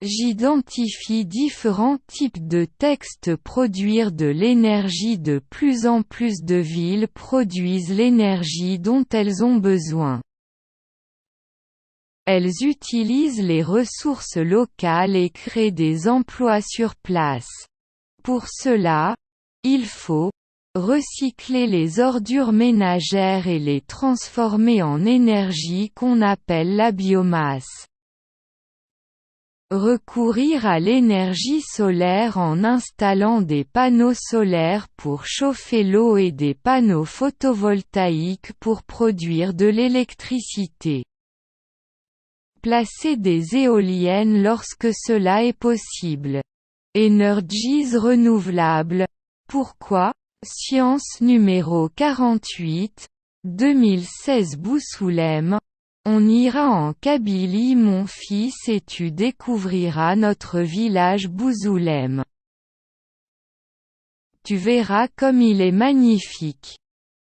J'identifie différents types de textes. Produire de l'énergie. De plus en plus de villes produisent l'énergie dont elles ont besoin. Elles utilisent les ressources locales et créent des emplois sur place. Pour cela, il faut recycler les ordures ménagères et les transformer en énergie qu'on appelle la biomasse. Recourir à l'énergie solaire en installant des panneaux solaires pour chauffer l'eau et des panneaux photovoltaïques pour produire de l'électricité. Placer des éoliennes lorsque cela est possible. Énergies renouvelables. Pourquoi? Science numéro 48, 2016 Boussoulem. On ira en Kabylie mon fils et tu découvriras notre village Bouzoulem. Tu verras comme il est magnifique.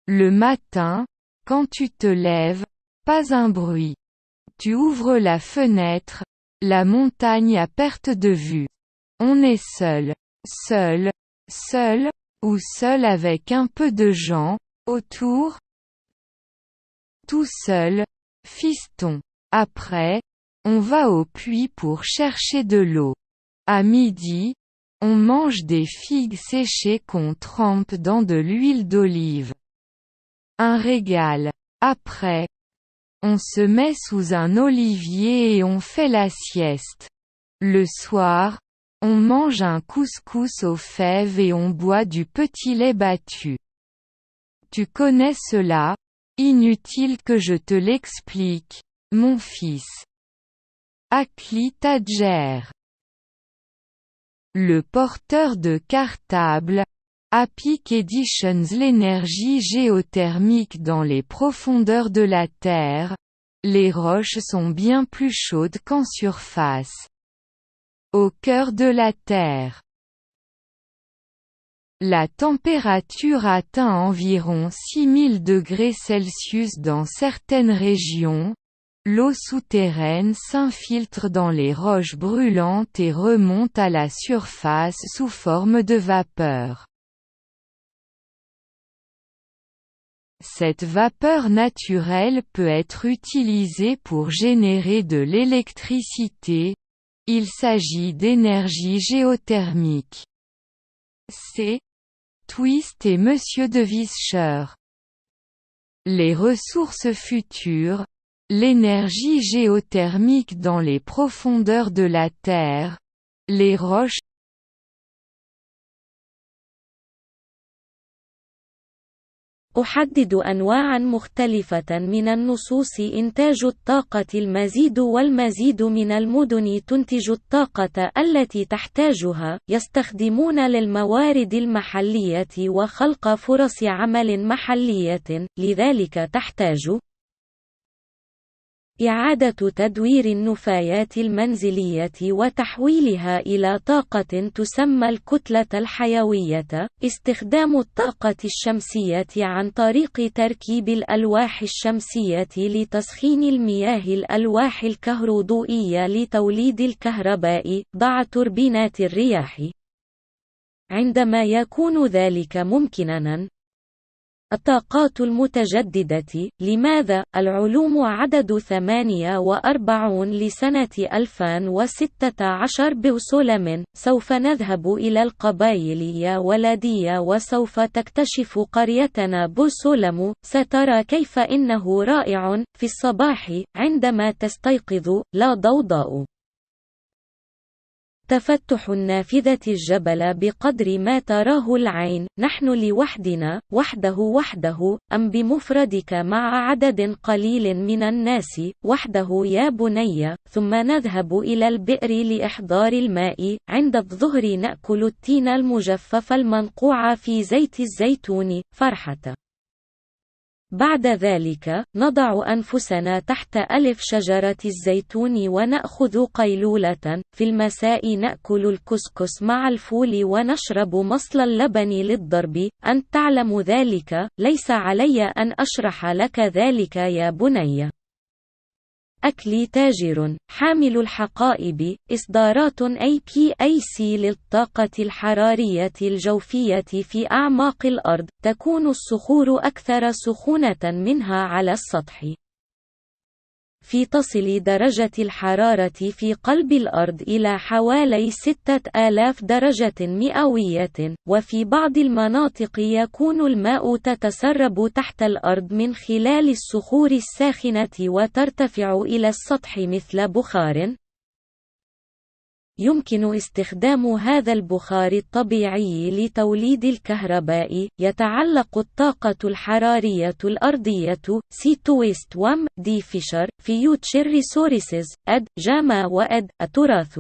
Le matin, quand tu te lèves, pas un bruit. Tu ouvres la fenêtre, la montagne à perte de vue. On est seul, ou seul avec un peu de gens autour. Tout seul, fiston. Après, on va au puits pour chercher de l'eau. À midi, on mange des figues séchées qu'on trempe dans de l'huile d'olive. Un régal. Après, on se met sous un olivier et on fait la sieste. Le soir, on mange un couscous aux fèves et on boit du petit lait battu. Tu connais cela? Inutile que je te l'explique, mon fils. Akli Tadjer. Le porteur de cartable, Epic Editions. L'énergie géothermique dans les profondeurs de la Terre. Les roches sont bien plus chaudes qu'en surface. Au cœur de la Terre. La température atteint environ 6000 degrés Celsius dans certaines régions. L'eau souterraine s'infiltre dans les roches brûlantes et remonte à la surface sous forme de vapeur. Cette vapeur naturelle peut être utilisée pour générer de l'électricité. Il s'agit d'énergie géothermique. C. Twist et Monsieur de Visscher. Les ressources futures, l'énergie géothermique dans les profondeurs de la Terre, les roches. أحدد أنواعًا مختلفة من النصوص. إنتاج الطاقة. المزيد والمزيد من المدن تنتج الطاقة التي تحتاجها. يستخدمون للموارد المحلية وخلق فرص عمل محلية. لذلك تحتاج إعادة تدوير النفايات المنزلية وتحويلها إلى طاقة تسمى الكتلة الحيوية. استخدام الطاقة الشمسية عن طريق تركيب الألواح الشمسية لتسخين المياه. الألواح الكهروضوئية لتوليد الكهرباء. ضع توربينات الرياح. عندما يكون ذلك ممكناً. الطاقات المتجددة. لماذا؟ العلوم عدد 48 لسنة 2016 بوسولم. سوف نذهب إلى القبائل يا ولدي وسوف تكتشف قريتنا بوسولم. سترى كيف إنه رائع في الصباح عندما تستيقظ. لا ضوضاء. تفتح النافذة الجبل بقدر ما تراه العين. نحن لوحدنا. وحده أم بمفردك مع عدد قليل من الناس. وحده يا بني. ثم نذهب إلى البئر لإحضار الماء. عند الظهر نأكل التين المجفف المنقوع في زيت الزيتون. فرحة. بعد ذلك، نضع أنفسنا تحت ألف شجرة الزيتون ونأخذ قيلولة. في المساء نأكل الكسكس مع الفول ونشرب مصل اللبن للضرب. أنت تعلم ذلك، ليس علي أن أشرح لك ذلك يا بني. أكلي تاجر حامل الحقائب إصدارات APAC للطاقة الحرارية الجوفية في أعماق الأرض. تكون الصخور أكثر سخونة منها على السطح. في تصل درجة الحرارة في قلب الأرض إلى حوالي 6000 درجة مئوية، وفي بعض المناطق يكون الماء تتسرب تحت الأرض من خلال الصخور الساخنة وترتفع إلى السطح مثل بخار. يمكن استخدام هذا البخار الطبيعي لتوليد الكهرباء. يتعلق الطاقة الحرارية الأرضية C2West1 D Fisher في Future Resources, Ed. JAMA وEd. التراث.